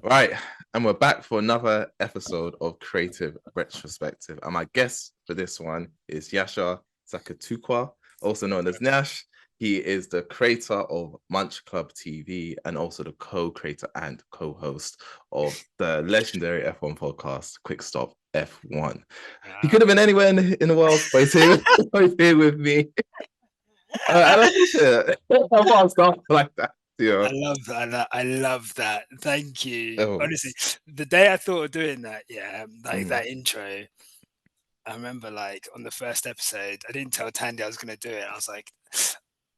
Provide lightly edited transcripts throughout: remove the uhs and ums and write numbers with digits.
Right, and we're back for another episode of Creative Retrospective. And my guest for this one is Nyasha Sakutukwa, also known as Nyash. He is the creator of Munch Club TV and also the co-creator and co-host of the legendary F1 podcast, Quickstop F1. He could have been anywhere in the world, but he's here, he's here with me. I love it. I want to start like that. I Yeah. love that. I love that. Thank you. Oh. Honestly, the day I thought of doing that, Mm. that intro, I remember like on the first episode, I didn't tell Tandy I was going to do it. I was like,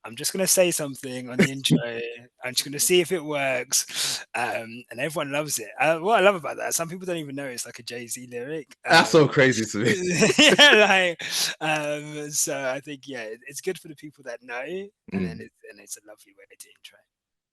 I'm just going to say something on the intro. I'm just going to see if it works. And everyone loves it. What I love about that, some people don't even know it's like a Jay-Z lyric. That's so crazy to me. So I think, it's good for the people that know. And then it's a lovely way to intro.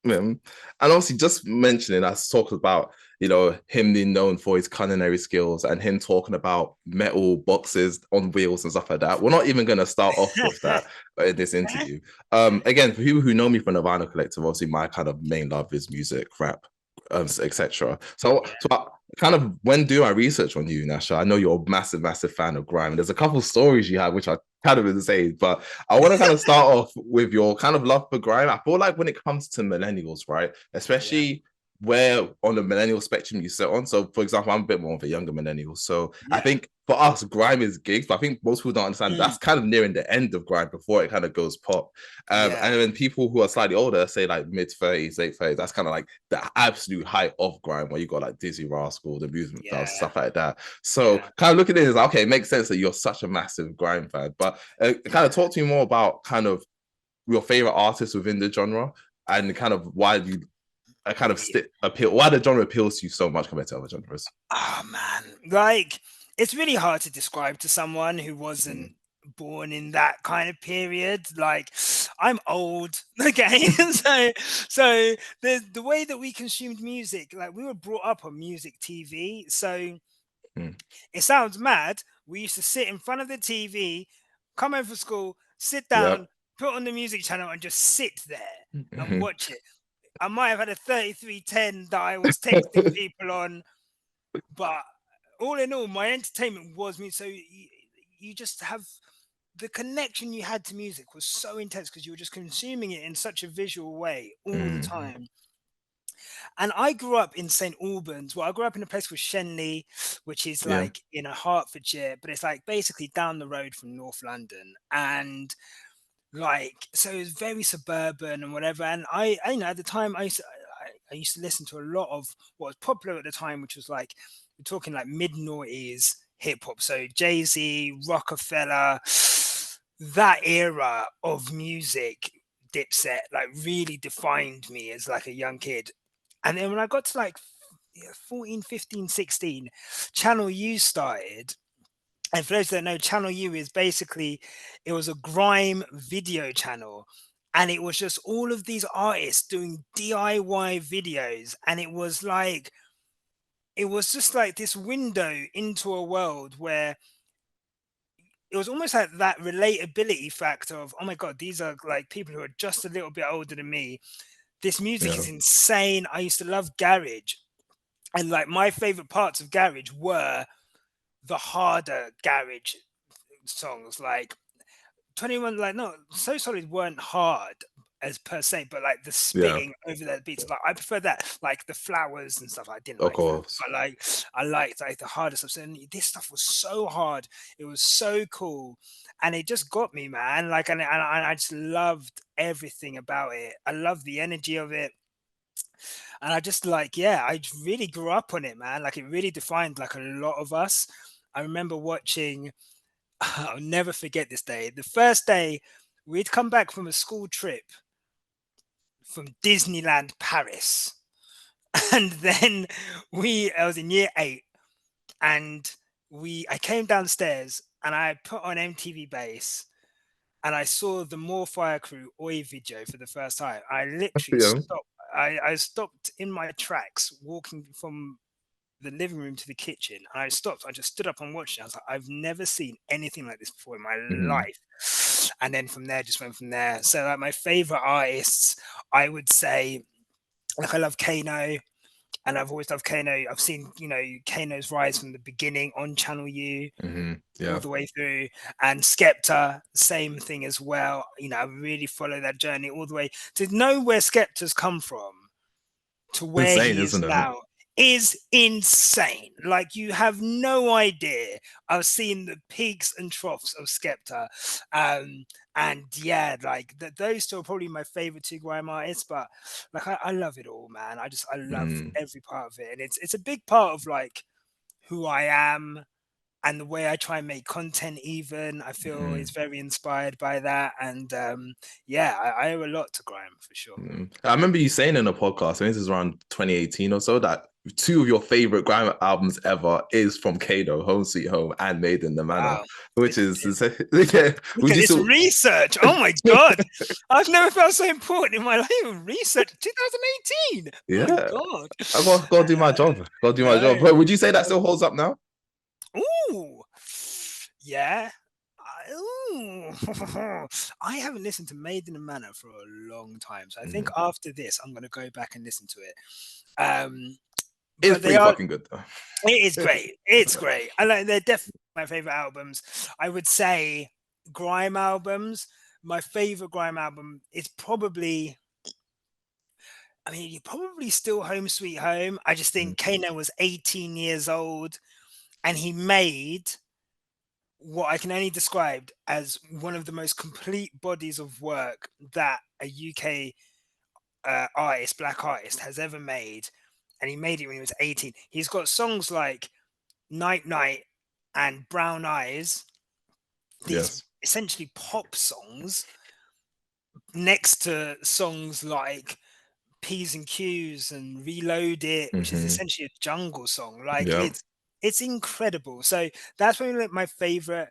And obviously just mentioning, I talked about, him being known for his culinary skills and him talking about metal boxes on wheels and stuff like that. We're not even going to start off with that in this interview. Again, for people who know me from the Vinyl Collective, obviously my kind of main love is music, rap, etc. So I kind of, when doing my research on you, Nyasha, I know you're a massive fan of grime. There's a couple of stories you have which I kind of insane, but I want to kind of start off with your kind of love for grime. I feel like when it comes to millennials, right, especially where on the millennial spectrum you sit on. So, for example, I'm a bit more of a younger millennial. So I think for us, grime is gigs, but I think most people don't understand that's kind of nearing the end of grime before it kind of goes pop. And then people who are slightly older, say like mid-30s, late 30s, that's kind of like the absolute height of grime, where you got like Dizzy Rascal, the Movement Dolls, stuff like that. So kind of looking at it as, okay, it makes sense that you're such a massive grime fan, but kind of talk to me more about kind of your favorite artists within the genre and kind of why you why the genre appeals to you so much compared to other genres. Oh man, like it's really hard to describe to someone who wasn't born in that kind of period. Like I'm old, okay? so the way that we consumed music, like we were brought up on music TV. So it sounds mad. We used to sit in front of the TV, come home from school, sit down, put on the music channel and just sit there and watch it. I might have had a 3310 that I was texting people on, but all in all, my entertainment was me. So you just have the connection you had to music was so intense because you were just consuming it in such a visual way all the time. And I grew up in St. Albans. Well, I grew up in a place called Shenley, which is like in a Hertfordshire, but it's like basically down the road from North London. And like, so it was very suburban and whatever. And I at the time, I used to listen to a lot of what was popular at the time, which was like, we're talking like mid-noughties hip hop. So Jay-Z, Rockefeller, that era of music, Dipset, like really defined me as like a young kid. And then when I got to like 14, 15, 16, Channel U started. And for those that know, Channel U is basically, it was a grime video channel. And it was just all of these artists doing DIY videos. And it was just like this window into a world where it was almost like that relatability factor of, oh my God, these are like people who are just a little bit older than me. This music is insane. I used to love garage. And like my favorite parts of garage were the harder garage songs, like 21, like no, So Solid weren't hard as per se, but like the spitting over the beats, like I prefer that, like the Flowers and stuff. I didn't Of like that, course. but like I liked like the harder stuff. And this stuff was so hard, it was so cool, and it just got me, man. Like, and I just loved everything about it. I loved the energy of it. And I just like, I really grew up on it, man. Like it really defined like a lot of us. I remember watching, I'll never forget this day. The first day we'd come back from a school trip from Disneyland Paris. And then I was in year 8, and I came downstairs and I put on MTV Base and I saw the More Fire Crew Oi video for the first time. I literally stopped. I stopped in my tracks walking from the living room to the kitchen, and I stopped. I just stood up and watched it. I was like, I've never seen anything like this before in my life. And then from there, just went from there. So like my favorite artists, I would say, like I love Kano. and I've always loved Kano. I've seen, Kano's rise from the beginning on Channel U all Yeah. the way through, and Skepta, same thing as well. I really follow that journey all the way to know where Skepta's come from to where Insane, he is isn't it? now is insane. Like, you have no idea. I've seen the peaks and troughs of Skepta. And yeah, like those two are probably my favorite two grime artists, but like I love it all, man. I love every part of it. And it's a big part of like who I am, and the way I try and make content, even I feel is very inspired by that. And yeah, I owe a lot to grime for sure. I remember you saying in a podcast, I think this is around 2018 or so, that two of your favorite grime albums ever is from Kano, Home Sweet Home and Made in the Manor, Wow. which is yeah. Look at this research. Oh my God. I've never felt so important in my life. Research 2018. Yeah. My God. I gotta do my job. Gotta do my job. But would you say that still holds up now? Ooh. Yeah. I haven't listened to Made in the Manor for a long time. So I think after this, I'm going to go back and listen to it. It's pretty fucking good though. It is great. It's great. They're definitely my favorite albums. I would say grime albums. My favorite grime album is probably, you're probably still Home Sweet Home. I just think Kano was 18 years old and he made what I can only describe as one of the most complete bodies of work that a UK artist, black artist, has ever made. And he made it when he was 18. He's got songs like Night Night and Brown Eyes, these essentially pop songs, next to songs like P's and Q's and Reload It, which is essentially a jungle song. Like, it's incredible. So that's probably like my favorite.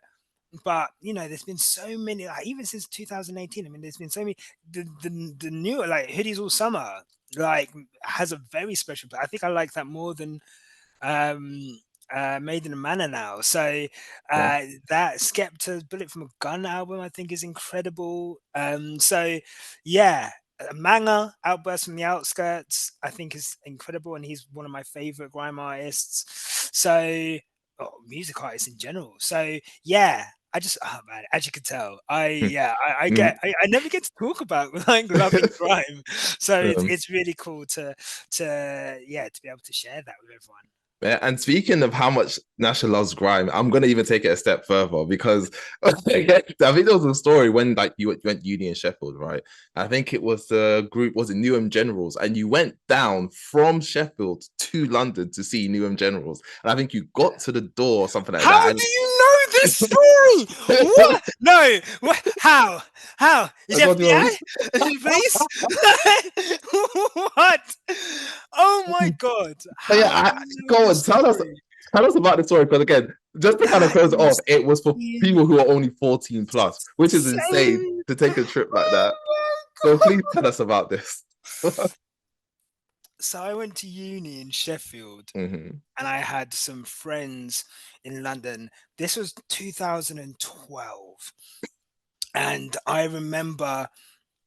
But there's been so many, like, even since 2018. There's been so many. The new, like, Hoodies All Summer, like, has a very special. I think I like that more than Made in a Manor now. So that Skepta's Bullet from a Gun album, I think, is incredible. So yeah, Manga, Outburst from the Outskirts, I think is incredible, and he's one of my favorite grime artists. So music artists in general. So yeah, man, as you can tell, I never get to talk about like loving grime. So it's really cool to be able to share that with everyone. Yeah, and speaking of how much Nyasha loves grime, I'm gonna even take it a step further, because I think there was a story when like you went uni in Sheffield, right? I think it was the group, was it Newham Generals, and you went down from Sheffield to London to see Newham Generals, and I think you got to the door or something like that. How do you know this story? What? No. What? How? Is it FBI? Please? What? Oh my God. Go on, tell us about the story, because again, just to kind of close it off, it was for people who are only 14 plus, which is insane to take a trip like that. So please tell us about this. So I went to uni in Sheffield, and I had some friends in London. This was 2012. And I remember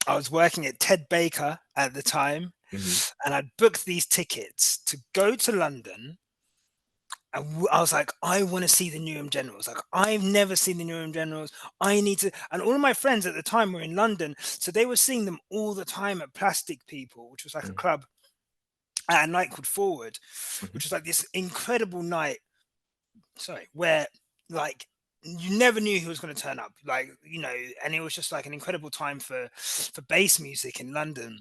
I was working at Ted Baker at the time, and I'd booked these tickets to go to London. And I was like, I want to see the Newham Generals. Like, I've never seen the Newham Generals. I need to. And all of my friends at the time were in London, so they were seeing them all the time at Plastic People, which was like a club at a night called Forward, which was like this incredible night. Where like you never knew who was going to turn up, like, and it was just like an incredible time for bass music in London.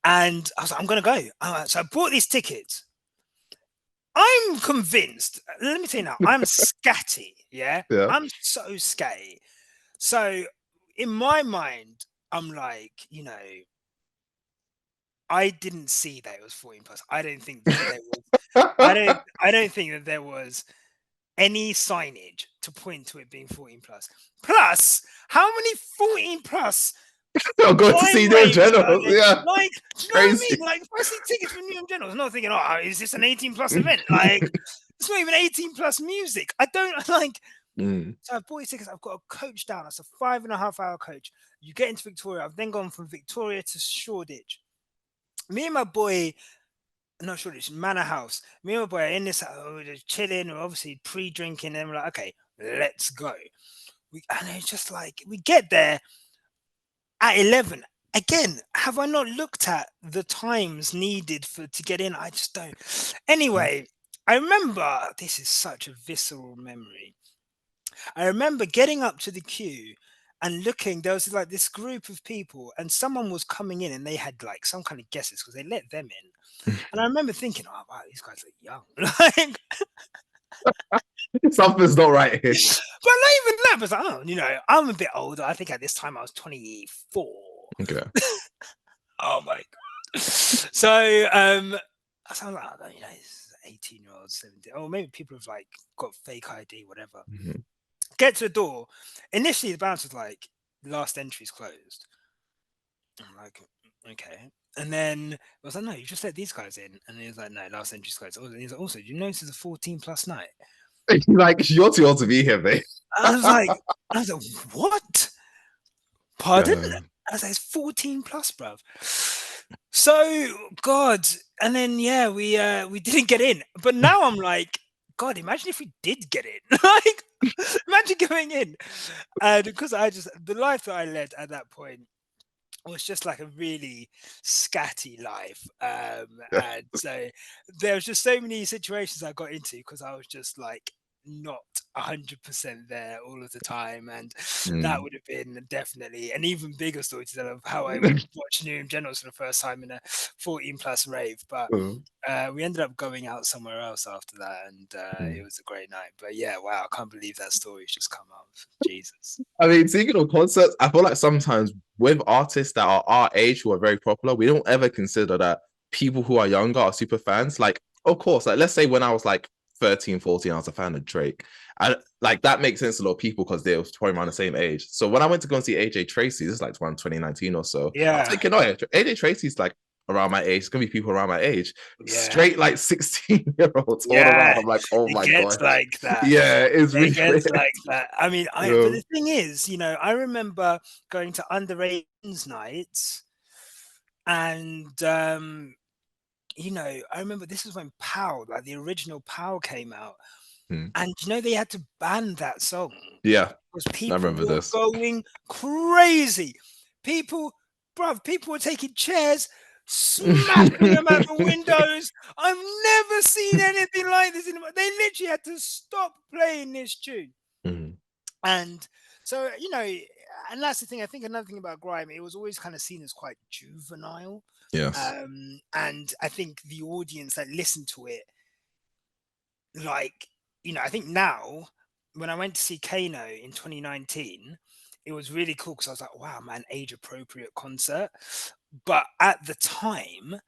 And I was like, I'm going to go. So I bought these tickets. I'm convinced. Let me tell you now, I'm scatty. Yeah, I'm so scatty. So in my mind, I'm like, I didn't see that it was 14 plus. I don't think that there was. I don't think that there was any signage to point to it being 14 plus. Plus, how many 14 plus? I'm going to see Newham Generals. Yeah, like, do you know what I mean? Like, if I see tickets for Newham Generals, I'm not thinking, oh, is this an 18 plus event? Like, it's not even 18 plus music. I don't like. So I've bought these tickets. I've got a coach down. It's a 5.5 hour coach. You get into Victoria. I've then gone from Victoria to Shoreditch. Me and my boy no, surely it's Manor House. Me and my boy are in this, we're just chilling, we're obviously pre-drinking, and we're like, okay, let's go. And it's just like, we get there at 11. Again, have I not looked at the times needed to get in? I just don't. Anyway, I remember, this is such a visceral memory. I remember getting up to the queue and looking, there was like this group of people, and someone was coming in and they had like some kind of guesses because they let them in. And I remember thinking, oh wow, these guys are young. Like, Something's not right here. but not even that, but like, oh, you know, I'm a bit older. I think at this time I was 24. Okay. Oh my god. So I sound like, oh, you know, it's 18-year-olds, 17, or maybe people have like got fake ID, whatever. Mhm. Get to the door. Initially the bouncer was like, last entry's closed. I'm like, okay. And then I was like, no, you just let these guys in. And he was like, no, last entry's closed. And he's like, also, do you know this is a 14+ night? Like, you're too old to be here, mate. I was like, what? Pardon? Yeah. I was like, it's 14+, bruv. So God, and then yeah, we didn't get in. But now I'm like, God, imagine if we did get in. Like, imagine going in. And because the life that I led at that point was just like a really scatty life. And so there was just so many situations I got into because I was just like not 100% there all of the time. And that Mm. would have been definitely an even bigger story to tell of how I watched New Generals for the first time in a 14+ rave. But we ended up going out somewhere else after that, and it was a great night. But yeah, wow, I can't believe that story's just come up. Jesus. I mean, speaking of concerts, I feel like sometimes with artists that are our age who are very popular, we don't ever consider that people who are younger are super fans. Like, of course, like let's say when I was like 13, 14, I was a fan of Drake. And like that makes sense to a lot of people because they were probably around the same age. So when I went to go and see AJ Tracy, this is like around 2019 or so. I was Yeah. thinking, oh yeah, AJ Tracy's like around my age. It's gonna be people around my age. Yeah. Straight like 16-year-olds all around. Yeah. I'm like, oh It my gets gosh. like that. Yeah, it's It really gets weird. like that. I mean, but the thing is, you know, I remember going to underage nights, and you know, I remember this was when Pow, like the original Pow, came out, and you know they had to ban that song Yeah, because I people remember were this. going crazy. People, bruv, people were taking chairs, smashing them out the windows. I've never seen anything like this. They literally had to stop playing this tune. And so, you know, and that's the thing. I think another thing about Grime, it was always kind of seen as quite juvenile. Yes. And I think the audience that listened to it, like, you know, I think now when I went to see Kano in 2019, it was really cool because I was like, wow, man, age appropriate concert. But at the time,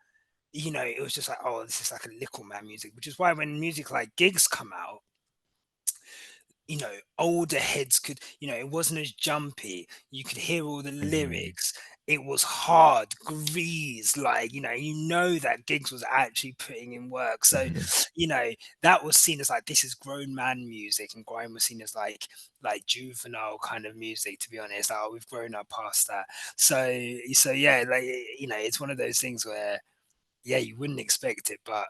you know, it was just like, oh, this is like a little man music, which is why when music like Gigs come out, you know, older heads could, you know, it wasn't as jumpy. You could hear all the lyrics. It was hard, grease, like, you know that Gigs was actually putting in work. So, you know, that was seen as like, this is grown man music, and Grime was seen as like juvenile kind of music, to be honest. Like, oh, we've grown up past that. So yeah, like, you know, it's one of those things where, yeah, you wouldn't expect it, but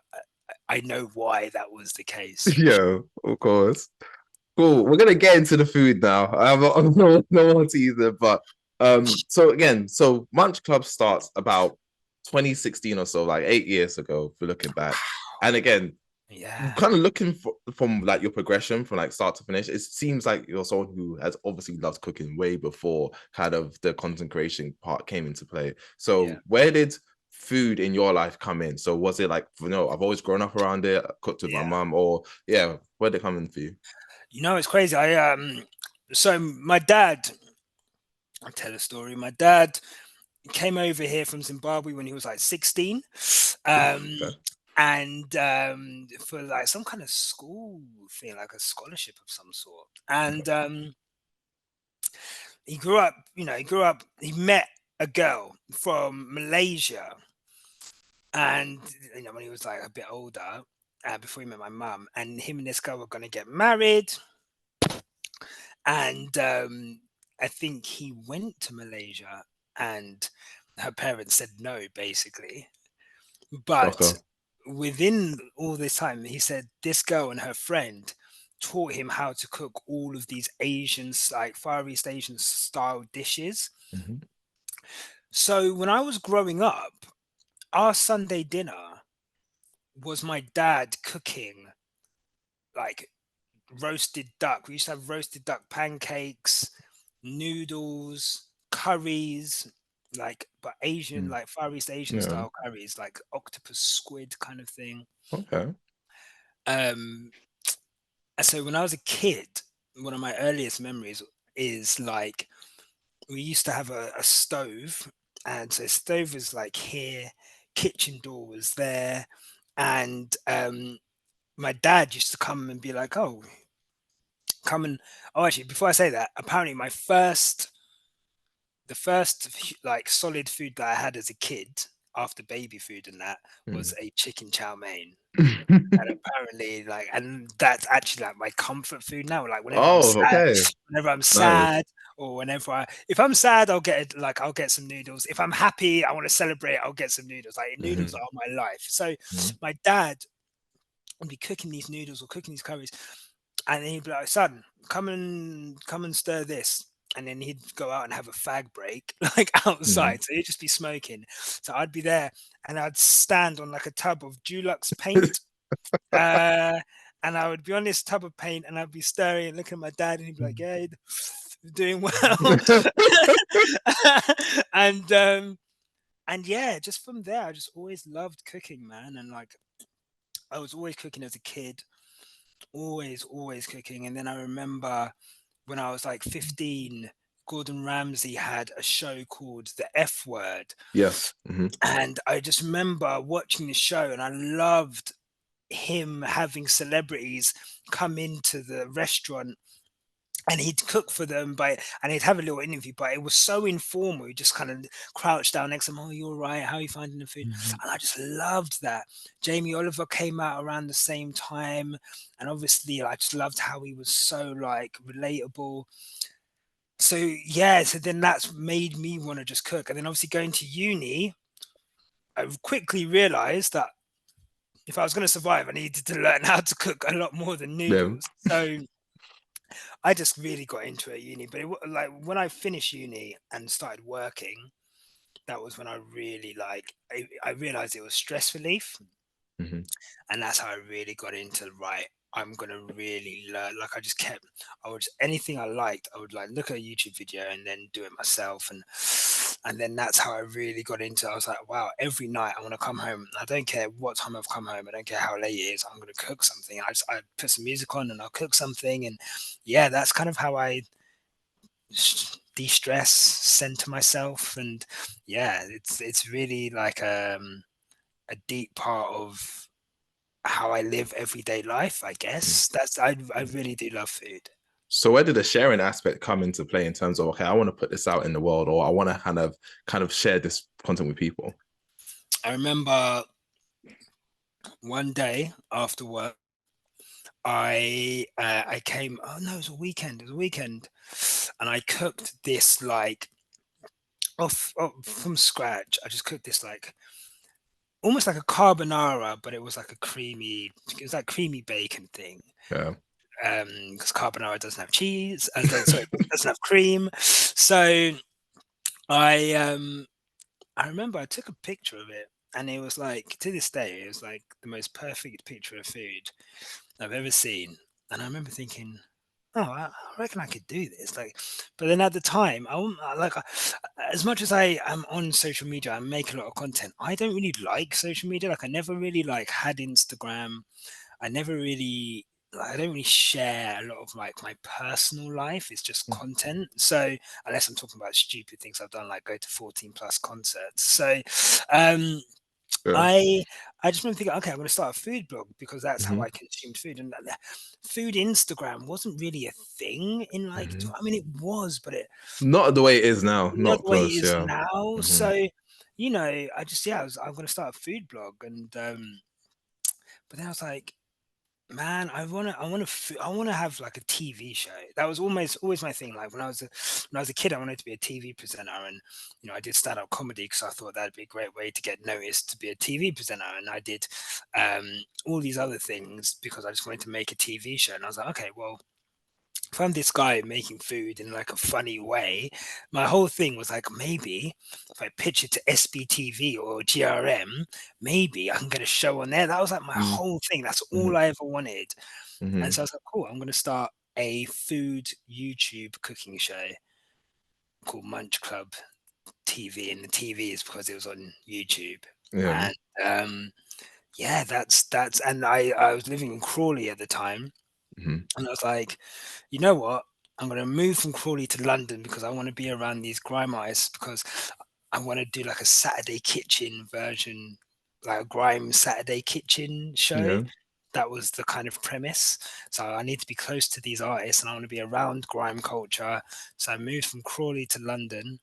I know why that was the case. Yeah, of course. Cool. We're gonna get into the food now. I'm not, no more teaser, but so again, so Munch Club starts about 2016 or so, like 8 years ago, if we're looking back. And again, Yeah. kind of looking from like your progression from like start to finish, it seems like you're someone who has obviously loved cooking way before kind of the content creation part came into play. So where did food in your life come in? So was it like, you know, I've always grown up around it, cooked with my mum, or where did it come in for you? You know, it's crazy. So my dad, I'll tell a story. My dad came over here from Zimbabwe when he was like 16. Okay. And for like some kind of school thing, like a scholarship of some sort. And he grew up, he met a girl from Malaysia. And, you know, when he was like a bit older, before he met my mum, and him and this girl were going to get married. And I think he went to Malaysia and her parents said no, basically. But Okay. within all this time, he said this girl and her friend taught him how to cook all of these like Far East Asian style dishes. Mm-hmm. So when I was growing up, our Sunday dinner was my dad cooking like roasted duck. We used to have roasted duck pancakes, noodles, curries, like but Asian, like Far East Asian Yeah. style curries, like octopus squid kind of thing. Okay. Um, and so when I was a kid, one of my earliest memories is like we used to have a stove, and so stove was like here, kitchen door was there, and my dad used to come and be like, "Oh, come and oh, actually, before I say that, apparently the first like solid food that I had as a kid after baby food and that was a chicken chow mein." And apparently, like, and that's actually like my comfort food now. Like, Oh, okay. whenever I'm Nice. sad, or if I'm sad, I'll get like I'll get some noodles. If I'm happy, I want to celebrate, I'll get some noodles. Like, noodles Mm-hmm. are my life. So, Mm-hmm. my dad would be cooking these noodles or cooking these curries, and he'd be like, "Son, come and stir this." And then he'd go out and have a fag break, like Mm-hmm. outside. So he'd just be smoking. So I'd be there, and I'd stand on like a tub of Dulux paint, uh, and I would be on this tub of paint, and I'd be stirring and looking at my dad, and he'd be like, "Yeah, you're doing well." and and yeah, just from there, I just always loved cooking, man. And like I was always cooking as a kid, always cooking. And then I remember when I was like 15, Gordon Ramsay had a show called The F Word. Yes. Mm-hmm. And I just remember watching the show, and I loved him having celebrities come into the restaurant, and he'd cook for them and he'd have a little interview, but it was so informal. He just kind of crouched down next to him. "Oh, you're right. How are you finding the food?" Mm-hmm. And I just loved that. Jamie Oliver came out around the same time. And obviously I just loved how he was so like relatable. So yeah, so then that's made me want to just cook. And then obviously going to uni, I quickly realized that if I was going to survive, I needed to learn how to cook a lot more than Yeah. noodles. So I just really got into it at uni. But like when I finished uni and started working, that was when I really I realized it was stress relief. Mm-hmm. And that's how I really got into, right, I'm gonna really learn. Like I would anything I liked, I would like look at a YouTube video and then do it myself. And then that's how I really got into it. I was like, wow, every night I want to come home. I don't care what time I've come home, I don't care how late it is, I'm gonna cook something. I put some music on and I'll cook something. And yeah, that's kind of how I de-stress, center myself. And yeah, it's really like a deep part of how I live everyday life, I guess. I really do love food. So where did the sharing aspect come into play in terms of, okay, I want to put this out in the world, or I want to kind of share this content with people? I remember one day after work, I came. Oh no, it was a weekend. It was a weekend, and I cooked this like off from scratch. I just cooked this like almost like a carbonara, but it was like a creamy. It was like creamy bacon thing. Yeah. Because carbonara doesn't have cheese. Sorry, it doesn't have cream. So I I remember I took a picture of it, and it was like, to this day, it was like the most perfect picture of food I've ever seen. And I remember thinking, oh, I reckon I could do this. Like, but then at the time, as much as I am on social media, I make a lot of content. I don't really like social media. Like, I never really like had Instagram. I never really. I don't really share a lot of like my personal life. It's just content. So unless I'm talking about stupid things I've done, like go to 14 plus concerts. So um Yeah. I I just remember thinking, okay, I'm going to start a food blog because that's how Mm-hmm. I consumed food. And food Instagram wasn't really a thing in like, Mm-hmm. I mean, it was, but it Not the way it is now, not not the way it close. is Yeah. now. Mm-hmm. So, you know, I'm going to start a food blog. And, but then I was like, Man, I wanna have like a TV show. That was always my thing. Like when I was a kid, I wanted to be a TV presenter, and I did stand up comedy because I thought that'd be a great way to get noticed to be a TV presenter. And I did all these other things because I just wanted to make a TV show. And I was like, okay, well, if I'm this guy making food in like a funny way, my whole thing was like, maybe if I pitch it to SBTV or GRM, maybe I can get a show on there. That was like my Mm, whole thing. That's mhm, all I ever wanted. And mhm. so I was like, cool, I'm going to start a food YouTube cooking show called Munch Club TV. And the TV is because it was on YouTube. Yeah. And yeah, and I was living in Crawley at the time. Mhm. And I was like, you know what? I'm going to move from Crawley to London because I want to be around these grime artists because I want to do like a Saturday Kitchen version, like a grime Saturday Kitchen show. Yeah. That was the kind of premise. So I need to be close to these artists and I want to be around grime culture. So I moved from Crawley to London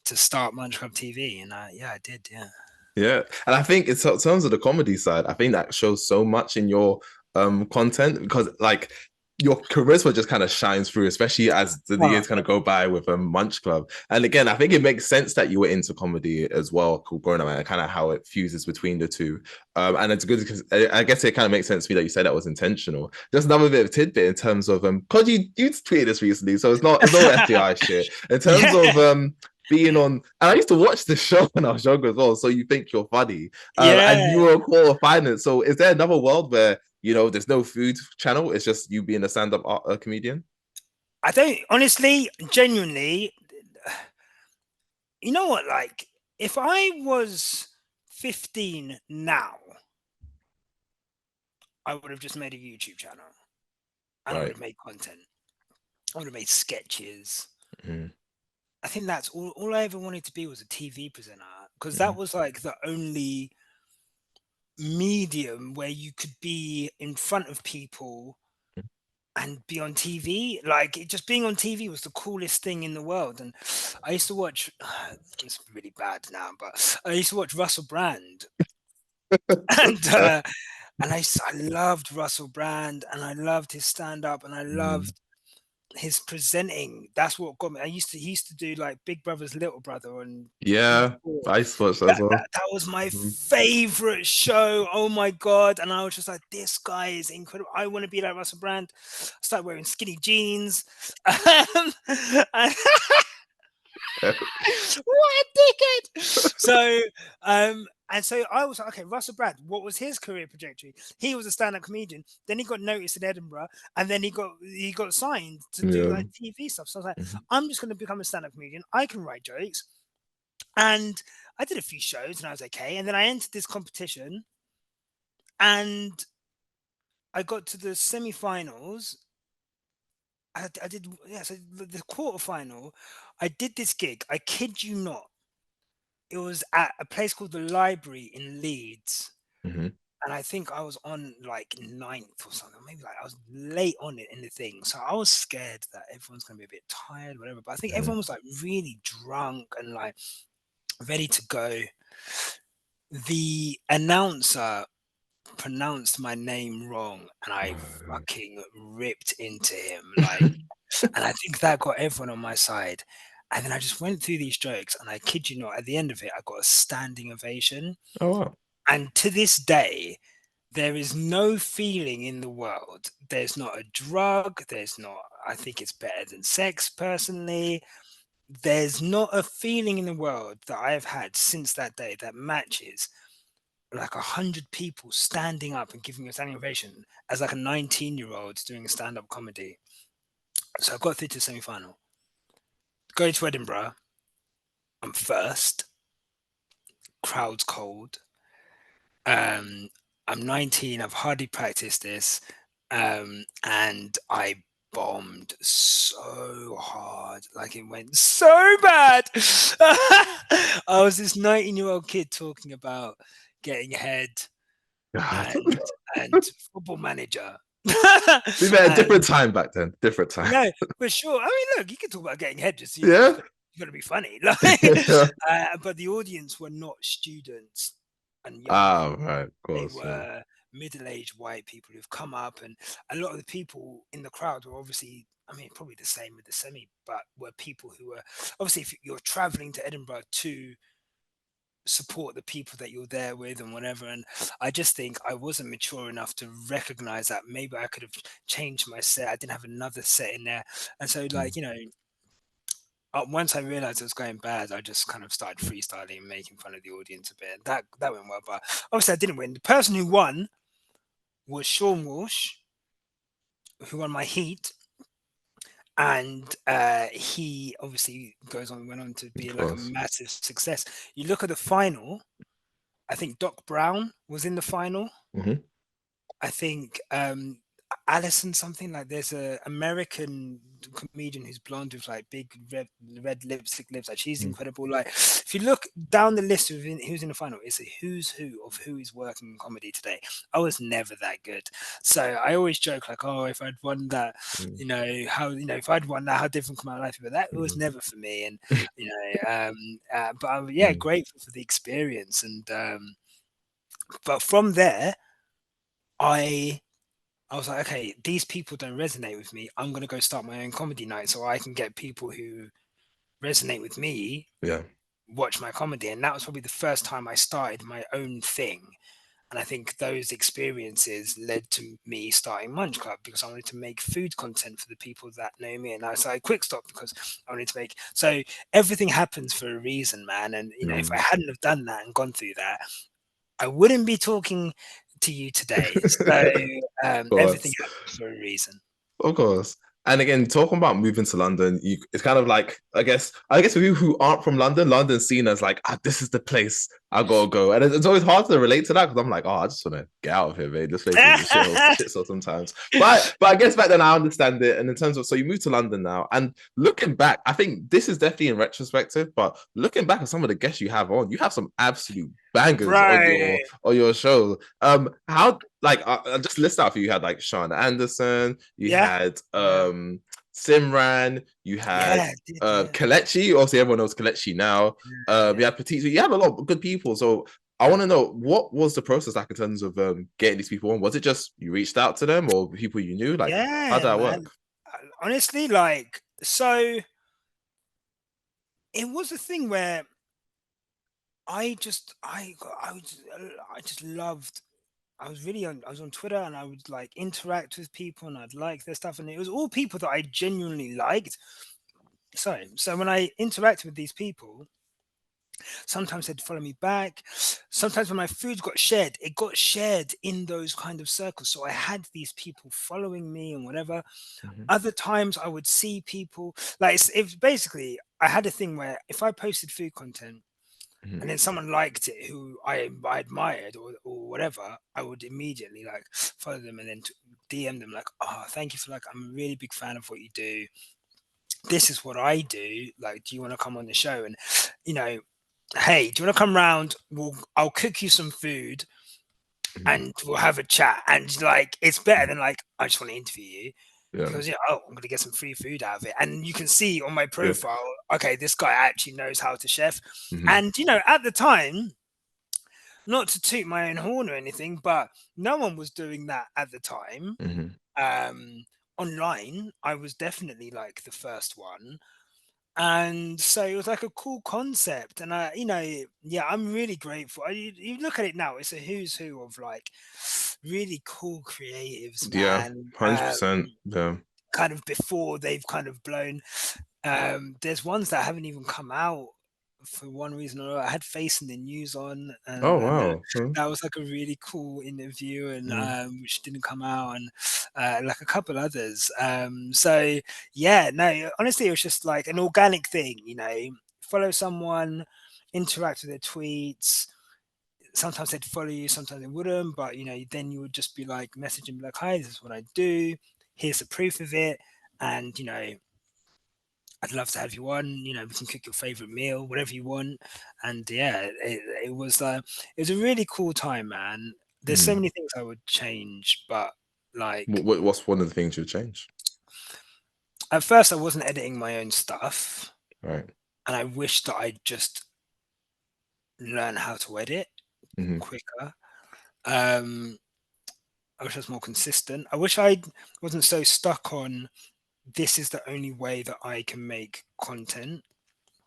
to start Munch Club TV. And yeah, I did. Yeah. Yeah, and I think in terms of the comedy side, I think that shows so much in your content because like your charisma just kind of shines through, especially as the Wow. years kind of go by with Munch Club. And again, I think it makes sense that you were into comedy as well, growing up, and kind of how it fuses between the two. And it's good because I guess it kind of makes sense to me that you said that was intentional. Just another bit of tidbit in terms of because you tweeted this recently, so it's no FDI shit. In terms of Yeah. being on, and I used to watch the show when I was younger as well. So you think you're funny, and you Yeah. were a quarter finance. So is there another world where there's no food channel? It's just you being a stand-up comedian. I don't honestly, genuinely, you know what? Like, if I was 15 now, I would have just made a YouTube channel and I would Right. have made content. I would have made sketches. Mm-hmm. I think that's all I ever wanted to be was a TV presenter because Mm-hmm. that was like the only medium where you could be in front of people and be on TV. Like just being on TV was the coolest thing in the world. And I used to watch. It's really bad now, but I used to watch Russell Brand, and I loved Russell Brand, and I loved his stand up, and I Mm. loved his presenting. That's what got me. He used to do like Big Brother's Little Brother on Yeah, E4. I used to watch that as That, well. that that was my Mm-hmm. favorite show. Oh my god! And I was just like, this guy is incredible. I want to be like Russell Brand. I started wearing skinny jeans. And what a dickhead! So I was like, okay, Russell Brand, what was his career trajectory? He was a stand-up comedian. Then he got noticed in Edinburgh, and then he got signed to do Yeah. like TV stuff. So I was like, Mm-hmm. I'm just going to become a stand-up comedian. I can write jokes, and I did a few shows, and I was okay. And then I entered this competition, and I got to the semi-finals. I did, yeah. So the quarterfinal, I did this gig. I kid you not. It was at a place called the Library in Leeds, Mm-hmm. and I think I was on like ninth or something. Maybe like I was late on it in the thing, so I was scared that everyone's gonna be a bit tired, whatever. But I think everyone was like really drunk and like ready to go. The announcer pronounced my name wrong, and I fucking ripped into him like, and I think that got everyone on my side. And then I just went through these jokes, and I kid you not, at the end of it, I got a standing ovation. Oh wow. And to this day, there is no feeling in the world. There's not a drug. There's not, I think it's better than sex personally. There's not a feeling in the world that I have had since that day that matches like 100 people standing up and giving me a standing ovation as like a 19-year-old doing stand-up comedy. So I got through to the semi-final. Going to Edinburgh, I'm first. Crowd's cold. Um, I'm 19. I've hardly practiced this, and I bombed so hard. Like it went so bad. I was this 19-year-old kid talking about getting head God. and football manager. We met a And different time back then. Different time. no, for sure. I mean, look, you can talk about getting head, just Yeah. you got to be funny. Like, but the audience were not students and younger. Ah, right. Of They course. Yeah. were middle-aged white people who've come up, and a lot of the people in the crowd were obviously, I mean, probably the same with the semi, but were people who were obviously, if you're traveling to Edinburgh to support the people that you're there with and whatever. And I just think I wasn't mature enough to recognize that maybe I could have changed my set. I didn't have another set in there. And so, like, you know, once I realized it was going bad, I just kind of started freestyling and making fun of the audience a bit. That went well, but obviously I didn't win. The person who won was Sean Walsh, who won my heat, and he obviously went on to be Of like a course. massive success. You look at the final. I think Doc Brown was in the final. Mhm. I think Allison something, like there's a American comedian who's blonde with like big red lipstick lips. Like she's incredible. Like if you look down the list of who's in the final, it's a who's who of who is working in comedy today. I was never that good, so I always joke like, oh, if I'd won that, you know, how, you know, if I'd won that, how different could my life be? But that was never for me, and you know, but I'm, yeah, grateful for the experience, and but from there, I I was like, okay, these people don't resonate with me. I'm gonna go start my own comedy night so I can get people who resonate with me Yeah. watch my comedy. And that was probably the first time I started my own thing. And I think those experiences led to me starting Munch Club because I wanted to make food content for the people that know me. And I started Quickstop because I wanted to make, so everything happens for a reason, man. And you know, if I hadn't have done that and gone through that, I wouldn't be talking to you today. So Of everything course. happens for a reason. Of course. And again, talking about moving to London, it's kind of like, I guess for people who aren't from London, London's seen as like, this is the place I gotta go. And it's always hard to relate to that because I'm like, I just want to get out of here, man. This place is a shit so sometimes. But I guess back then I understand it. And in terms of, so you moved to London now, and looking back, I think this is definitely in retrospective, but looking back at some of the guests you have on, you have some absolute bangers Right. on your show. How, like, I just list out for you. You had like Sean Anderson, you Yeah. had Yeah. Simran, you had Yeah. I did, yeah. Kelechi. Obviously, everyone knows Kelechi now. You Yeah. had Petit. So you had a lot of good people. So I want to know, what was the process like in terms of getting these people on? Was it just you reached out to them or people you knew? Like, how did Yeah, that man. work? Honestly, like, so it was a thing where I just loved. I was on Twitter and I would like interact with people and I'd like their stuff, and it was all people that I genuinely liked. So when I interacted with these people, sometimes they'd follow me back. Sometimes when my food got shared, it got shared in those kind of circles. So I had these people following me and whatever. Other times I would see people like it's basically I had a thing where if I posted food content and then someone liked it who I admired or whatever, I would immediately like follow them and then DM them like, oh, thank you for like, I'm a really big fan of what you do. This is what I do. Like, do you want to come on the show? And you know, hey, do you want to come round? I'll cook you some food and we'll have a chat. And like, it's better than like, I just want to interview you Yeah. because, oh, I'm going to get some free food out of it. And you can see on my Yeah. profile, okay, this guy actually knows how to chef. Mm-hmm. And, you know, at the time, not to toot my own horn or anything, but no one was doing that at the time. Online, I was definitely like the first one. And so it was like a cool concept. And I, you know, yeah, I'm really grateful. You look at it now, it's a who's who of like really cool creatives, Yeah. man. 100%. Yeah. Kind of before they've kind of blown. There's ones that haven't even come out for one reason or another. I had Face in the News on, Oh, and wow. that was like a really cool interview, and which didn't come out, and like a couple others. So yeah, no, honestly, it was just like an organic thing, you know. Follow someone, interact with their tweets. Sometimes they'd follow you, sometimes they wouldn't, but you know, then you would just be like messaging, be like, "Hi, this is what I do. Here's the proof of it," and you know, I'd love to have you on. You know, we can cook your favorite meal, whatever you want. And yeah, it was it was a really cool time, man. There's so many things I would change, but like What's one of the things you'd change? at first I wasn't editing my own stuff, Right. and I wish that I'd just learn how to edit Mm-hmm. quicker. Um, I wish I was more consistent. I wish I wasn't so stuck on this is the only way that I can make content.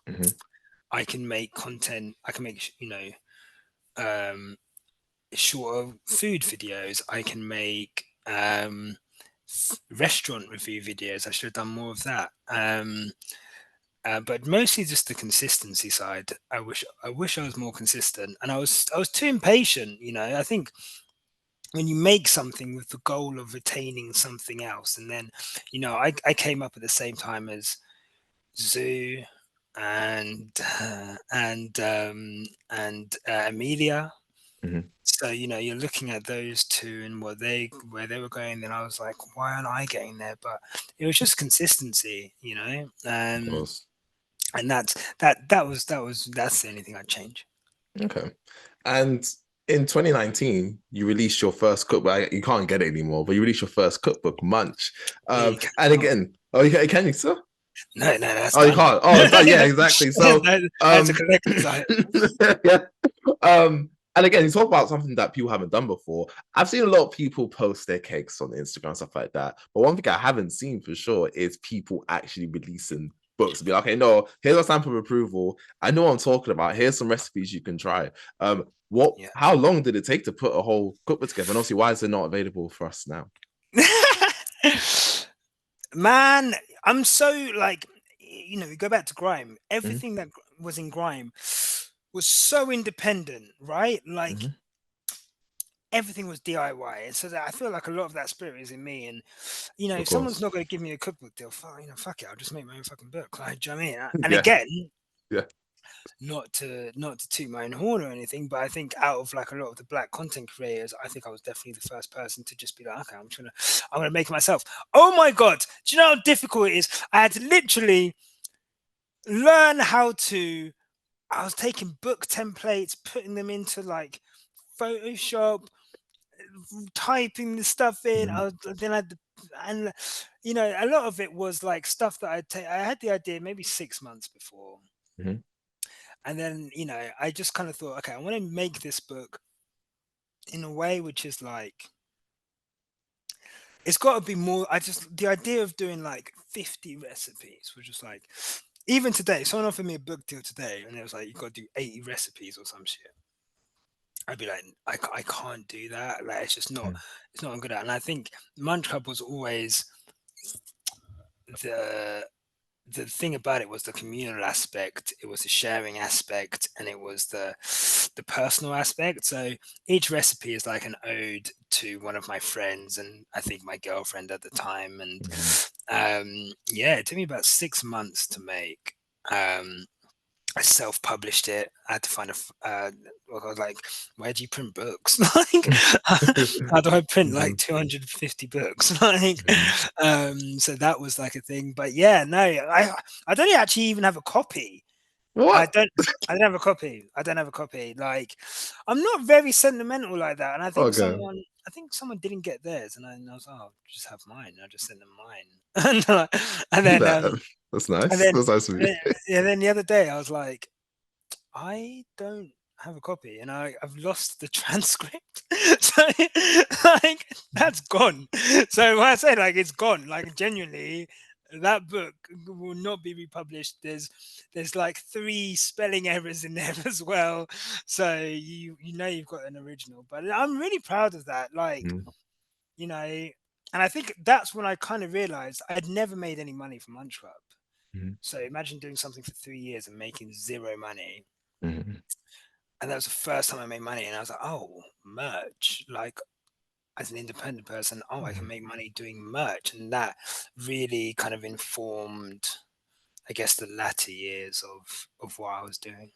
Mm-hmm. I can make content. I can make, shorter food videos. I can make restaurant review videos. I should have done more of that. But mostly just the consistency side. I wish I was more consistent, and I was too impatient. I think when you make something with the goal of retaining something else, and then I came up at the same time as Zoo and Amelia. Mm-hmm. So you're looking at those two and where they were going. Then I was like, why aren't I getting there? But it was just consistency, Of course. and that's the only thing I'd change. Okay. And in 2019, you released your first cookbook. You can't get it anymore, but you released your first cookbook, Munch. You And again, can you still? No, that's Oh, you done. can't. Oh, it's done. Yeah, exactly. So, That's a collector's item. yeah. And again, you talk about something that people haven't done before. I've seen a lot of people post their cakes on Instagram, stuff like that. But one thing I haven't seen for sure is people actually releasing books. Be like, okay, no, here's a sample of approval. I know what I'm talking about. Here's some recipes you can try. How long did it take to put a whole cookbook together? And obviously, why is it not available for us now? Man, I'm so we go back to Grime. Everything that was in Grime was so independent, right? Like everything was DIY, and so that I feel like a lot of that spirit is in me. And if someone's not going to give me a cookbook deal, fuck it, I'll just make my own fucking book. Like, do you know what I mean? And again, not to toot my own horn or anything, but I think out of like a lot of the Black content creators, I think I was definitely the first person to just be like, okay, I'm gonna make it myself. Oh my god, do you know how difficult it is? I had to literally learn how to. I was taking book templates, putting them into like Photoshop, typing the stuff in. A lot of it was like stuff that I had the idea maybe 6 months before. And then, I just kind of thought, okay, I want to make this book in a way which is like, it's got to be more. The idea of doing like 50 recipes was just like, even today, someone offered me a book deal today and it was like, you've got to do 80 recipes or some shit. I'd be like, I can't do that. Like, it's just not, it's not I'm good at. And I think Munch Club was always the thing about it was the communal aspect, it was the sharing aspect, and it was the personal aspect. So each recipe is like an ode to one of my friends, and I think my girlfriend at the time. And it took me about 6 months to make. I self-published it. I had to find I was like, where do you print books? Like, how do I print like 250 books? Like, so that was like a thing. But yeah, no, I don't actually even have a copy. What? I don't have a copy. I don't have a copy. Like, I'm not very sentimental like that. And I think someone didn't get theirs, and I was, oh, just have mine. I just sent them mine. and then that's nice. And then, that's nice of you. Then the other day I was like, I don't have a copy, and I've lost the transcript. So like that's gone. So when I say like it's gone, like genuinely, that book will not be republished. There's like 3 spelling errors in there as well. So you've got an original. But I'm really proud of that. Like, and I think that's when I kind of realized I'd never made any money from Munch Club. So imagine doing something for 3 years and making 0 money. And that was the first time I made money. And I was like, oh, merch. Like, as an independent person, I can make money doing merch. And that really kind of informed, I guess, the latter years of what I was doing.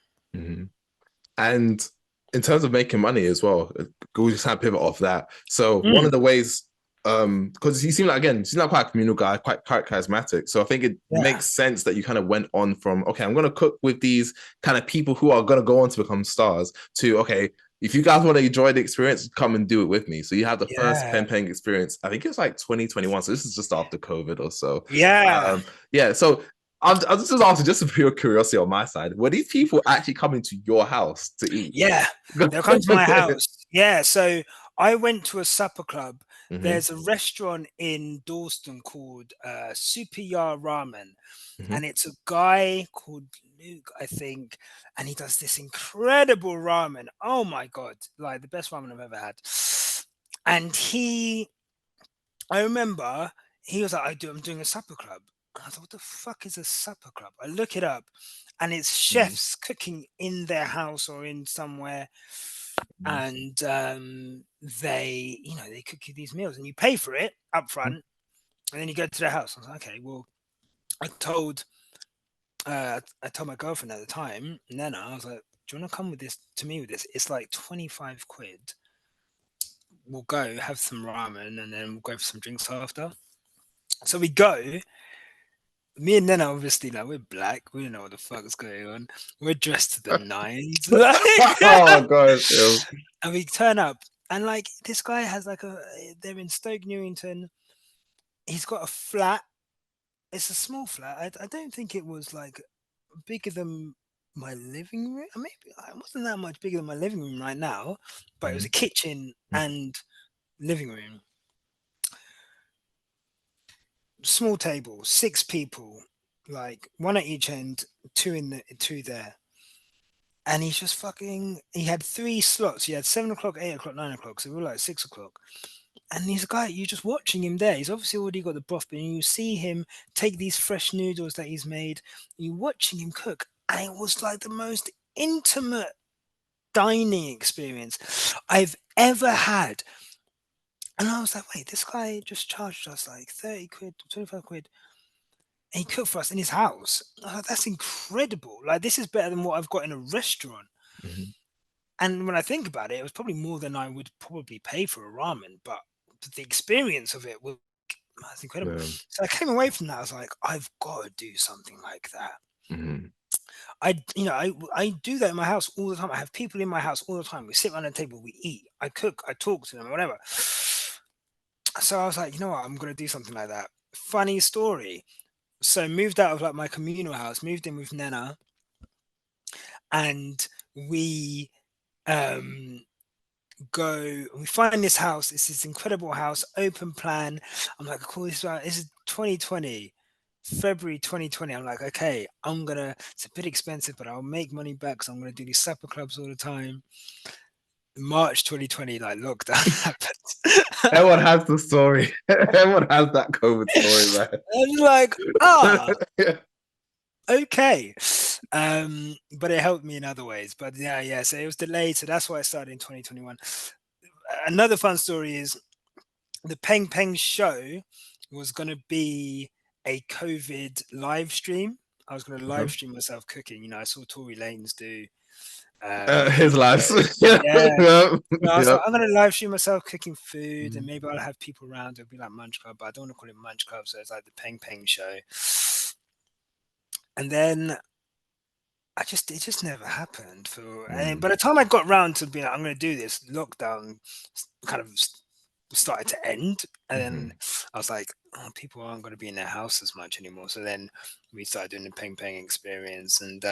And in terms of making money as well, we'll just kind of pivot off that. So one of the ways, because you seem like quite a communal guy, quite charismatic. So I think it makes sense that you kind of went on from, okay, I'm going to cook with these kind of people who are going to go on to become stars, to, okay, if you guys want to enjoy the experience, come and do it with me. So you have the first Peng Peng Experience. I think it was like 2021. So this is just after COVID or so. So I'm just asking, just a pure curiosity on my side, were these people actually coming to your house to eat? Yeah, they'll come to my house. Yeah, so I went to a supper club. Mm-hmm. There's a restaurant in Dalston called Super Ramen, Mm-hmm. and it's a guy called Luke, I think, and he does this incredible ramen. Oh my god, like the best ramen I've ever had. And I remember he was like, I'm doing a supper club. And I thought, what the fuck is a supper club? I look it up, and it's chefs cooking in their house or in somewhere, Mm-hmm. and they, they cook you these meals, and you pay for it up front, and then you go to their house. I was like, okay, well, I told my girlfriend at the time, Nana, I was like, do you want to come with this to me with this? It's like 25 quid. We'll go have some ramen and then we'll go for some drinks after. So we go. Me and Nana, obviously, like we're black. We don't know what the fuck is going on. We're dressed to the nines, like, Oh god. Yeah. and we turn up. And like this guy has like they're in Stoke Newington. He's got a flat. It's a small flat. I don't think it was like bigger than my living room. Maybe it wasn't that much bigger than my living room right now, but it was a kitchen and living room. Small table, 6 people, like one at each end, two there. And he's just fucking. He had 3 slots. He had 7 o'clock, 8 o'clock, 9 o'clock. So we were like 6 o'clock. And he's a guy, you're just watching him there. He's obviously already got the broth, but you see him take these fresh noodles that he's made. You're watching him cook, and it was like the most intimate dining experience I've ever had. And I was like, wait, this guy just charged us like 30 quid, 25 quid. And he cooked for us in his house. I was like, that's incredible. Like, this is better than what I've got in a restaurant. Mm-hmm. And when I think about it, it was probably more than I would probably pay for a ramen. But the experience of it was that's incredible. Yeah. So I came away from that. I was like, I've got to do something like that. Mm-hmm. I do that in my house all the time. I have people in my house all the time. We sit around the table, we eat, I cook, I talk to them, whatever. So I was like, you know what? I'm gonna do something like that. Funny story. So moved out of like my communal house, moved in with Nana, and we um we find this house. It's this incredible house, open plan. I'm like, cool, this is 2020. February 2020, I'm like, okay, it's a bit expensive, but I'll make money back because I'm gonna do these supper clubs all the time. March 2020, like lockdown happened. Everyone has the story. Everyone has that COVID story, man. I was like, Yeah. okay. But it helped me in other ways. But yeah. So it was delayed. So that's why I started in 2021. Another fun story is the Peng Peng show was going to be a COVID live stream. I was going to live stream myself cooking. I saw Tory Lanez do. His lives. Yeah. Yeah. Yeah. I was Yeah. like, I'm going to live stream myself cooking food, and maybe I'll have people around. It'll be like Munch Club, but I don't want to call it Munch Club. So it's like the Peng Peng show. And then it just never happened. And by the time I got round to being like, I'm going to do this, lockdown kind of started to end, and then I was like, oh, people aren't going to be in their house as much anymore. So then we started doing the Peng Peng Experience, and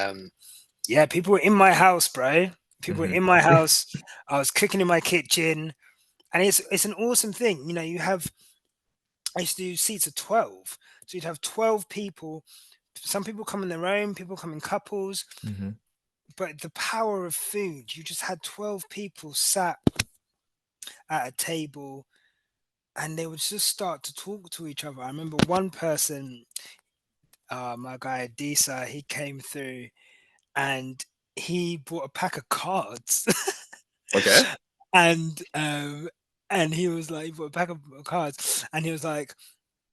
yeah, people were in my house, bro. People were in my house. I was cooking in my kitchen, and it's an awesome thing. I used to do seats of 12, so you'd have 12 people. Some people come in their own, people come in couples. But the power of food, you just had 12 people sat at a table, and they would just start to talk to each other. I remember one person, my guy Adisa, he came through and he brought a pack of cards. Okay. And he was like, he brought a pack of cards, and he was like,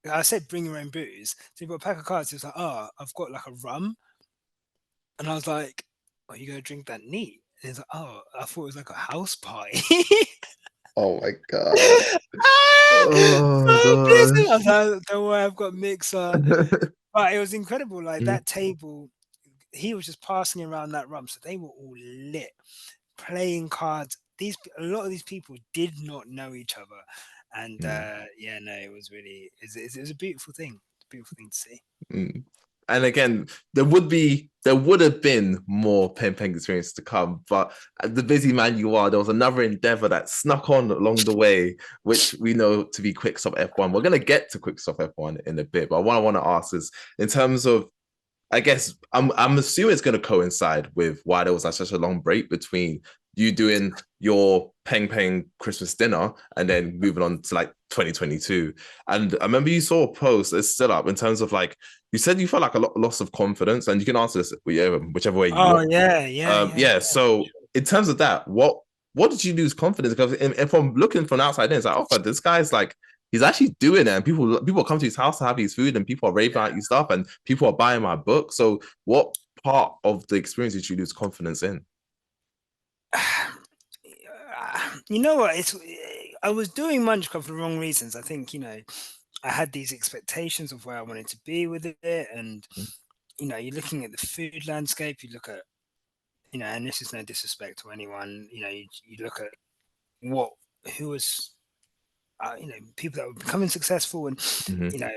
I said, bring your own booze. So he brought a pack of cards. He was like, oh, I've got like a rum. And I was like, are you going to drink that neat? And he's like, oh, I thought it was like a house party. Oh my god. So Oh pissing. I gosh. was like, don't worry, I've got mixer. But it was incredible. Like that table, he was just passing around that rum. So they were all lit, playing cards. A lot of these people did not know each other. And it was really, it was a beautiful thing. Beautiful thing to see. And again, there would have been more Peng Peng experience to come, but the busy man you are, there was another endeavor that snuck on along the way, which we know to be Quickstop F1. We're gonna get to Quickstop F1 in a bit, but what I want to ask is, in terms of, I guess I'm assuming it's going to coincide with why there was like such a long break between you doing your Peng Peng Christmas dinner and then moving on to like 2022. And I remember you saw a post, it's still up, in terms of like, you said you felt like a loss of confidence, and you can answer this whichever way you Oh want. yeah. So in terms of that, what did you lose confidence? Because if I'm looking from the outside in, it's like, oh, this guy's like, he's actually doing it, and people come to his house to have his food, and people are raving at his stuff, and people are buying my book. So what part of the experience did you lose confidence in? You know what? I was doing Munch Club for the wrong reasons. I think I had these expectations of where I wanted to be with it, and you're looking at the food landscape. You look at and this is no disrespect to anyone. You look at what who was people that were becoming successful, and Mm-hmm.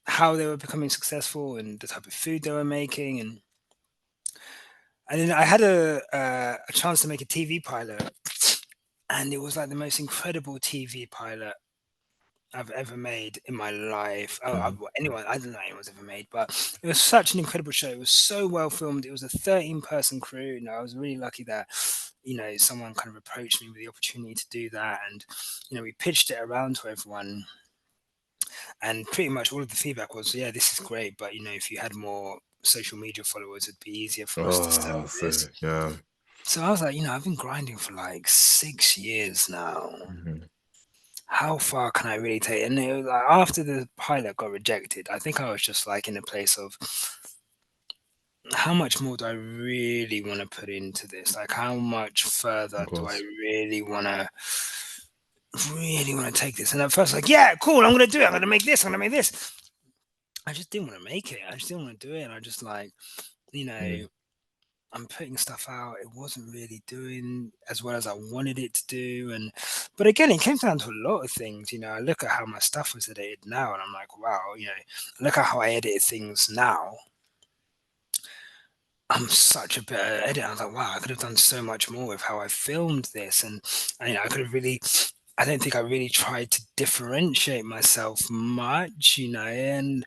how they were becoming successful, and the type of food they were making, and then I had a chance to make a TV pilot, and it was like the most incredible TV pilot I've ever made in my life. Mm-hmm. Anyone, I don't know anyone's ever made, but it was such an incredible show. It was so well filmed. It was a 13-person crew. I was really lucky that someone kind of approached me with the opportunity to do that, and we pitched it around to everyone, and pretty much all of the feedback was, yeah, this is great, but if you had more social media followers, it'd be easier for us to Oh, sell so this. yeah. So I was like, I've been grinding for like 6 years now. Mm-hmm. How far can I really take? And it was like after the pilot got rejected, I think I was just like in a place of, how much more do I really want to put into this? Like, how much further Of do I course. really want to take this? And at first, like, yeah, cool, I'm gonna do it. I'm gonna make this. I'm gonna make this. I just didn't want to make it. I just didn't want to do it. And I just like, you know, Mm. I'm putting stuff out. It wasn't really doing as well as I wanted it to do. But again, it came down to a lot of things. I look at how my stuff was edited now, and I'm like, wow, look at how I edit things now. I'm such a better editor. I was like, wow, I could have done so much more with how I filmed this. And I could have really, I don't think I really tried to differentiate myself much, and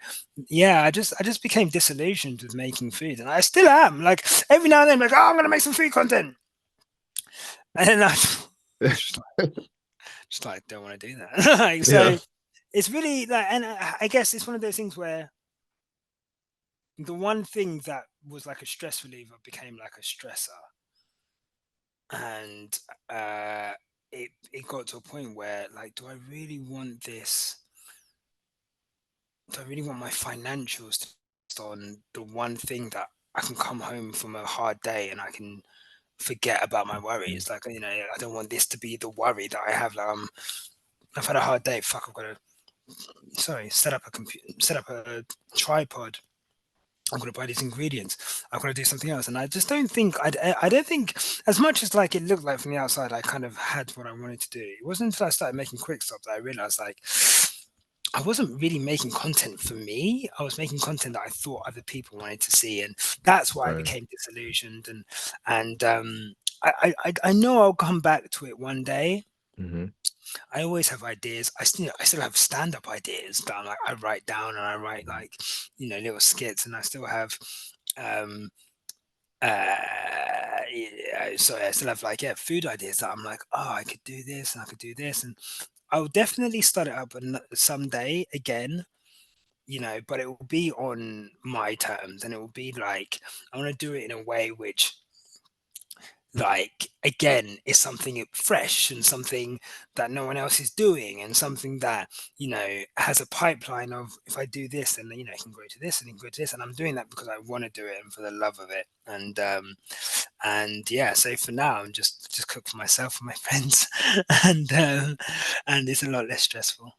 yeah, I just became disillusioned with making food, and I still am. Like every now and then, I'm like, oh, I'm gonna make some food content, and then I just like don't want to do that. Like, Yeah. so it's really like, and I guess it's one of those things where the one thing that was like a stress reliever became like a stressor, and it got to a point where, like, do I really want this? Do I really want my financials to be on the one thing that I can come home from a hard day and I can forget about my Mm. worries? Like, I don't want this to be the worry that I have. Like, I've had a hard day. Fuck, I've got to set up a computer, set up a tripod. I'm going to buy these ingredients. I'm going to do something else, and I just don't think I don't think, as much as like it looked like from the outside, I kind of had what I wanted to do. It wasn't until I started making Quickstop that I realized, like, I wasn't really making content for me. I was making content that I thought other people wanted to see, and that's why I Right. became disillusioned. And I know I'll come back to it one day. Mm-hmm. I always have ideas. I still have stand-up ideas that I write down, and I write like little skits, and I still have um yeah, so I still have like, yeah, food ideas that I'm like, oh, I could do this and I could do this, and I'll definitely start it up someday again, but it will be on my terms, and it will be like, I want to do it in a way which, like, again, is something fresh and something that no one else is doing, and something that has a pipeline of, if I do this, then it can grow to this and it can grow to this, and I'm doing that because I want to do it and for the love of it. And yeah, so for now I'm just cook for myself and my friends, and it's a lot less stressful.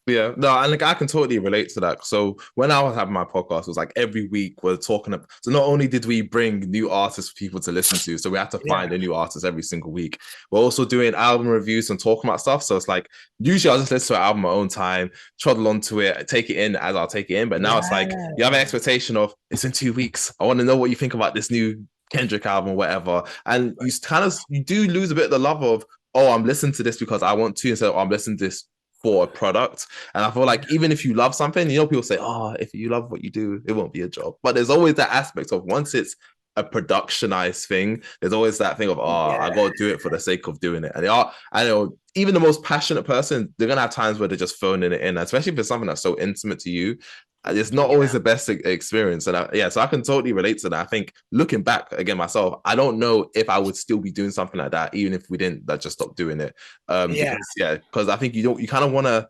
Yeah, no, and like I can totally relate to that. So when I was having my podcast, it was like every week we're talking about, so not only did we bring new artists for people to listen to, so we had to find Yeah, a new artist every single week. We're also doing album reviews and talking about stuff. So it's like usually I'll just listen to an album at my own time, trundle onto it, take it in as I'll take it in. But now it's like you have an yeah, expectation of it's in 2 weeks. I want to know what you think about this new Kendrick album or whatever. And you do lose a bit of the love of, oh, I'm listening to this because I want to, instead of, oh, I'm listening to this for a product. And I feel like even if you love something, people say, oh, if you love what you do, it won't be a job. But there's always that aspect of once it's a productionized thing, there's always that thing of, oh, I yeah, got to do it for the sake of doing it. And I know even the most passionate person, they're going to have times where they're just phoning it in, especially if it's something that's so intimate to you. It's not always yeah, the best experience. And so I can totally relate to that. I think looking back again myself, I don't know if I would still be doing something like that, even if we didn't just stop doing it. yeah, Because I think you kind of want to,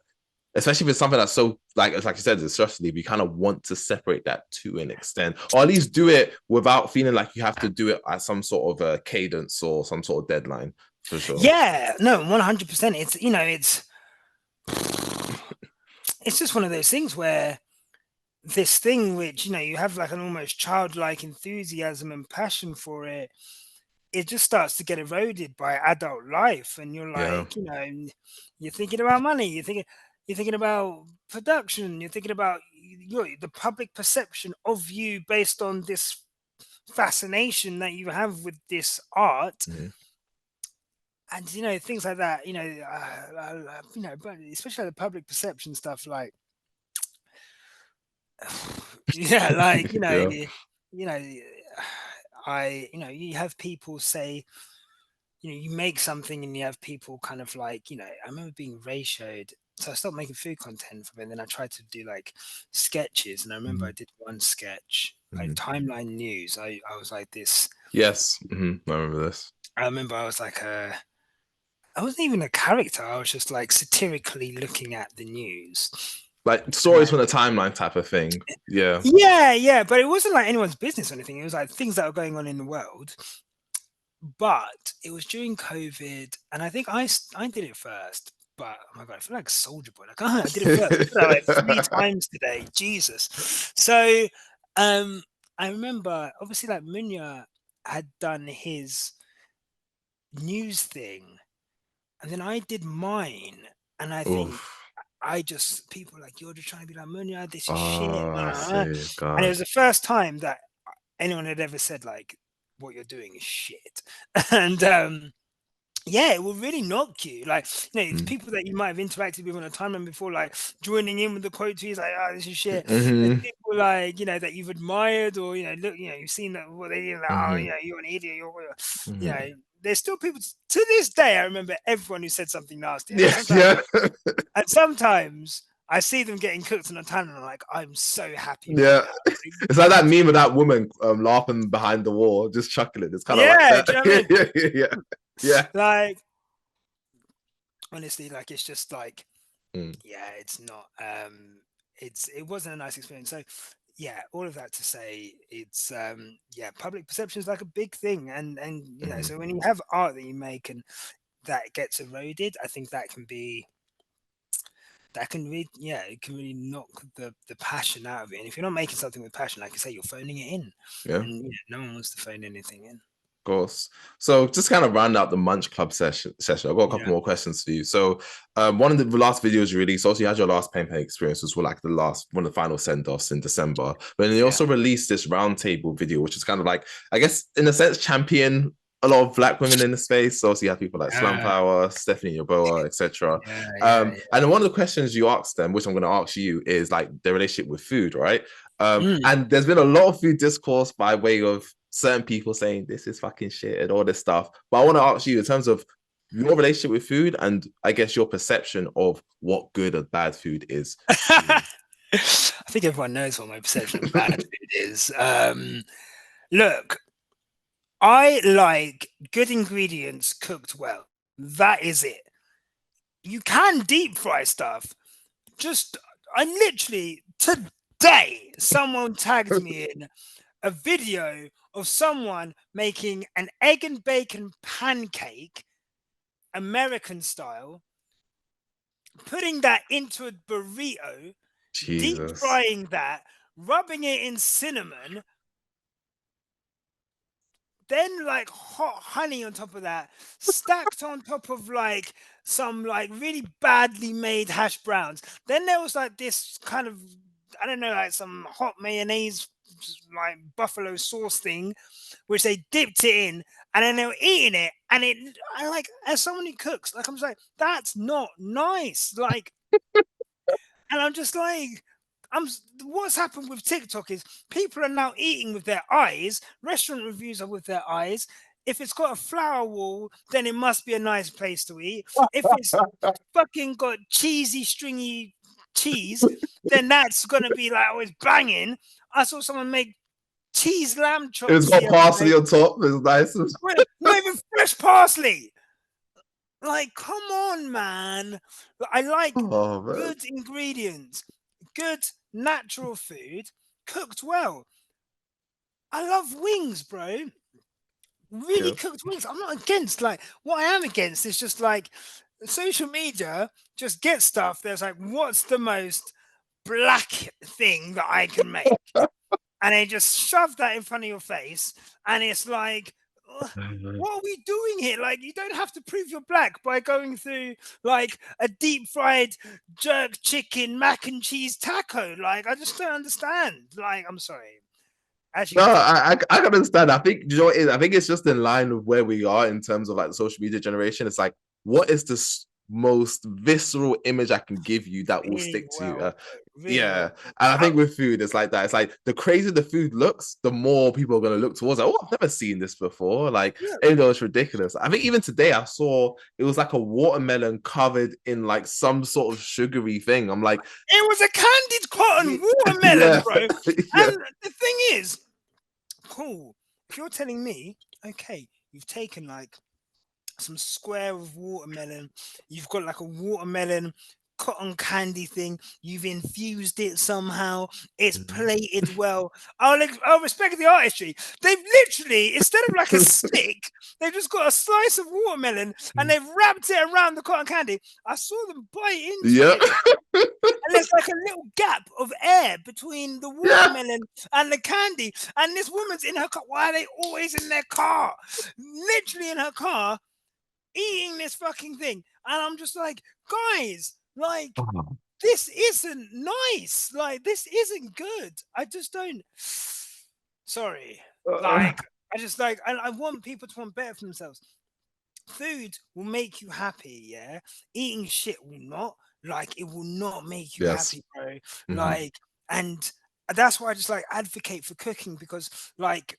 especially if it's something that's so like you said, it's stressful, you kind of want to separate that to an extent, or at least do it without feeling like you have to do it at some sort of a cadence or some sort of deadline, for sure. yeah. No, 100%. It's just one of those things where this thing which you have like an almost childlike enthusiasm and passion for it, it just starts to get eroded by adult life, and you're Yeah. like, you're thinking about money, you're thinking about production, you're thinking about the public perception of you based on this fascination that you have with this art. Mhm. And things like that, but especially the public perception stuff, like yeah, like Yeah. you know you have people say, you make something and you have people kind of like, I remember being ratioed. So I stopped making food content for it, and then I tried to do like sketches, and I remember I Mhm. did one sketch, like Mhm. timeline news. I was like this. Yes. I remember this. I remember I was like I wasn't even a character. I was just like satirically looking at the news. Like stories Like, from the timeline type of thing. Yeah. yeah, yeah, but it wasn't like anyone's business or anything. It was like things that were going on in the world. But it was during COVID, and I think I did it first. But oh my god, I feel like Soldier Boy. Like, I did it first. I did that like 3 times today. Jesus. So, um, I remember obviously like Munya had done his news thing, and then I did mine, and I think Oof. I just people were like, you're just trying to be like Munya. This is shit. Oh, I And see. it God. was the first time that anyone had ever said like, what you're doing is shit. And yeah, it will really knock you. Like, it's Mm. people that you might have interacted with on a timeline before, like joining in with the quote tweets, like, oh, this is shit. There's Hmm. people like, that you've admired, or, look, you've seen that what they did, like, oh, Hmm. you're an idiot. You Hmm. know, there's still people to this day. I remember everyone who said something nasty. And Yes, sometimes, yeah. I see them getting cooked on a timeline, and I'm like, I'm so happy right Yeah. now. Like, It's like that meme of that woman laughing behind the wall, just chuckling. It's kind of like yeah, that. do you know what I Yeah, mean? yeah, yeah, yeah. Yeah. Like, honestly, like, it's just like, Mm. yeah, it's not it wasn't a nice experience. So yeah, all of that to say, it's yeah, public perception is like a big thing, and Mhm. so when you have art that you make and that gets eroded, I think that can really, yeah, it can really knock the passion out of it. And if you're not making something with passion, like I say, you're phoning it in, Yeah. and no one wants to phone anything in. Course. So just kind of round out the Munch Club session. I've got a couple Yeah, more questions for you. So one of the last videos you released, also you had your last Peng Peng Experience, was like the last one of the final send-offs in December. But then you yeah, also released this roundtable video, which is kind of like, I guess, in a sense, champion a lot of Black women in the space. So you have people like Slam uh, Power, Stephanie Yeboah, etc. yeah, yeah, And then one of the questions you asked them, which I'm going to ask you, is like their relationship with food, right? Mm. And there's been a lot of food discourse by way of certain people saying this is fucking shit and all this stuff. But I want to ask you in terms of your relationship with food and I guess your perception of what good or bad food is. I think everyone knows what my perception of bad food is. Look, I like good ingredients cooked well. That is it. You can deep fry stuff. Just, I literally, today, someone tagged me in a video of someone making an egg and bacon pancake, American style, putting that into a burrito, deep Jesus. frying that, rubbing it in cinnamon, then like hot honey on top of that, stacked on top of like some like really badly made hash browns. Then there was like this kind of, I don't know, like some hot mayonnaise, like buffalo sauce thing, which they dipped it in, and then they were eating it. And I like, as someone who cooks, like I'm just like, that's not nice. Like, and I'm just like, what's happened with TikTok is people are now eating with their eyes. Restaurant reviews are with their eyes. If it's got a flower wall, then it must be a nice place to eat. If it's fucking got cheesy, stringy cheese, then that's gonna be like always banging. I saw someone make cheese lamb It's chops got the other parsley day. on top. It's nice. Not even fresh parsley. Like, come on, man. I like Oh man. good ingredients, good natural food, cooked well. I love wings, bro. Really Yeah. cooked wings. I'm not against, like, what I am against is just like social media just get stuff that's like, what's the most black thing that I can make? And they just shove that in front of your face, and it's like, "Ugh, what are we doing here? Like, you don't have to prove you're black by going through like a deep fried jerk chicken mac and cheese taco. Like, I just don't understand. Like, I'm sorry. As you No, continue. I can understand. I think, you know what it is? I think it's just in line with where we are in terms of like the social media generation. It's like, what is the most visceral image I can give you that will Really stick to you? well, really Yeah, well. and I How, think with food, it's like that. It's like the crazier the food looks, the more people are going to look towards. Like, oh, I've never seen this before. Like, yeah. even though it's ridiculous. I think even today I saw it was like a watermelon covered in like some sort of sugary thing. I'm like, It was a candied cotton watermelon, yeah, bro. yeah. And the thing is, cool. If you're telling me, okay, you've taken like some square of watermelon. You've got like a watermelon cotton candy thing. You've infused it somehow. It's plated well. I'll respect the artistry. They've literally, instead of like a stick, they've just got a slice of watermelon and they've wrapped it around the cotton candy. I saw them bite into Yeah. it, and there's like a little gap of air between the Yeah. watermelon and the candy. And this woman's in her car. Why are they always in their car? Literally in her car, eating this fucking thing. And I'm just like, guys, like, this isn't nice. Like, this isn't good. I just don't. Sorry. Like, I just like, I want people to want better for themselves. Food will make you happy, yeah. Eating shit will not. Like, it will not make you Yes. happy, bro. Mhm. Like, and that's why I just like advocate for cooking, because like,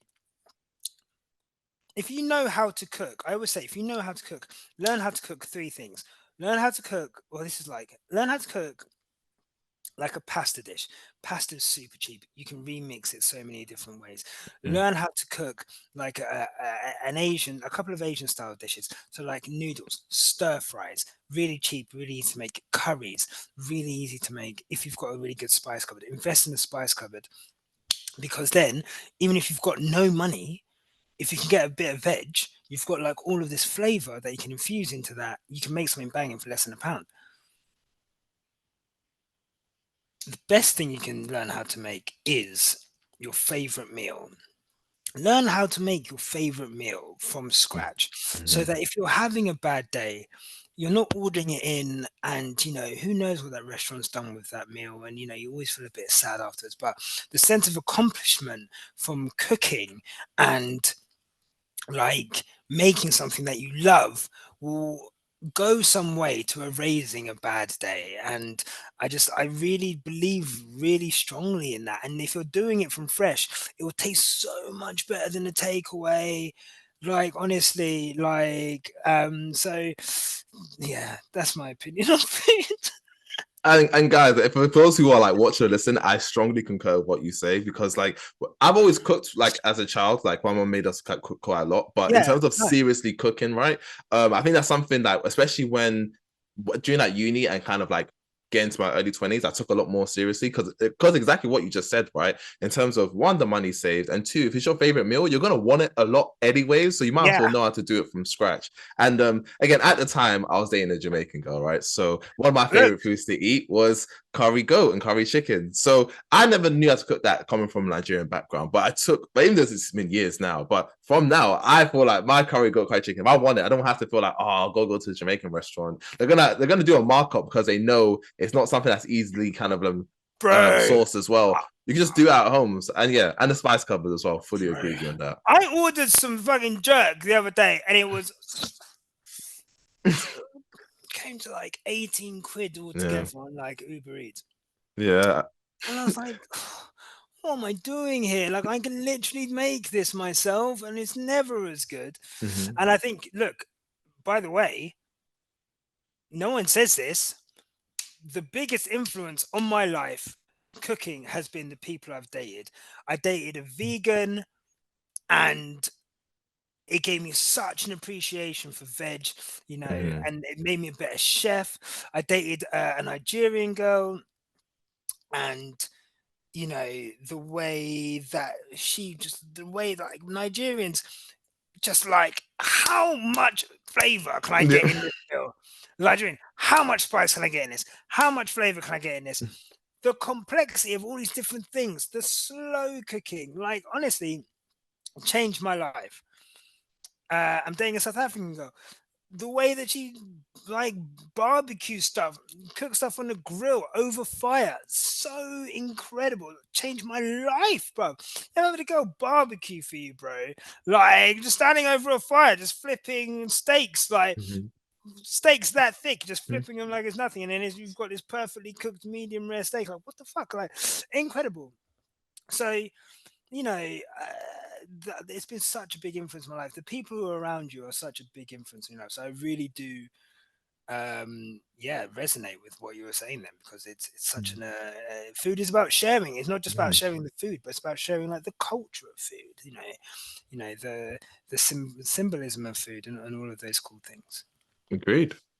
if you know how to cook, I always say, if you know how to cook, learn how to cook three things. Learn how to cook. Well, this is like, learn how to cook like a pasta dish. Pasta is super cheap. You can remix it so many different ways. Mm. Learn how to cook like a couple of Asian style dishes. So like noodles, stir fries, really cheap, really easy to make. Curries, really easy to make. If you've got a really good spice cupboard, invest in the spice cupboard, because then even if you've got no money, if you can get a bit of veg, you've got like all of this flavor that you can infuse into that. You can make something banging for less than £1. The best thing you can learn how to make is your favorite meal. Learn how to make your favorite meal from scratch, so Mhm. that if you're having a bad day, you're not ordering it in, and who knows what that restaurant's done with that meal, and you always feel a bit sad afterwards. But the sense of accomplishment from cooking and like making something that you love will go some way to erasing a bad day. And I really believe really strongly in that. And if you're doing it from fresh, it will taste so much better than a takeaway. Like, honestly, like, so yeah, that's my opinion on it. And guys, if for those who are like watching or listen, I strongly concur with what you say, because like I've always cooked like as a child, like my mom made us cook quite a lot. But in Yeah, terms of no, seriously cooking, right? I think that's something that, especially when during that uni and kind of like get into my early 20s, I took a lot more seriously because exactly what you just said, right? In terms of one, the money saved, and two, if it's your favorite meal, you're gonna want it a lot anyways. So you might as well know how to do it from scratch. And again, at the time, I was dating a Jamaican girl, right? So one of my favorite foods to eat was curry goat and curry chicken. So I never knew how to cook that coming from a Nigerian background, but even though it's been years now, but from now, I feel like my curry goat, curry chicken, if I want it, I don't have to feel like, oh, I'll go to the Jamaican restaurant. They're gonna do a markup because they know it's not something that's easily kind of sourced as well. You can just do it at home. And yeah, and the spice cupboard as well. Fully agree with you on that. I ordered some fucking jerk the other day and it was came to like 18 quid altogether on like Uber Eats. Yeah. And I was like, what am I doing here? Like, I can literally make this myself and it's never as good. And I think, look, by the way, no one says this. The biggest influence on my life cooking has been the people I've dated. I dated a vegan and it gave me such an appreciation for veg, you know, and it made me a better chef. I dated a Nigerian girl and you know the way that like Nigerians just like how much flavor can I get in this meal? Nigerian, how much spice can I get in this? How much flavor can I get in this? The complexity of all these different things, the slow cooking, like honestly, changed my life. I'm dating a South African girl. The way that she like barbecue stuff, cook stuff on the grill over fire, so incredible. Changed my life, bro. I'm having to go barbecue for you, bro. Like just standing over a fire, just flipping steaks, like steaks that thick, just flipping them like it's nothing, and then you've got this perfectly cooked medium rare steak. Like what the fuck, like incredible. So you know, it's been such a big influence in my life. The people who are around you are such a big influence in your life. So I really do, resonate with what you were saying then, because it's such an food is about sharing. It's not just about sharing the food, but it's about sharing like the culture of food. You know the symbolism of food and all of those cool things. Agreed.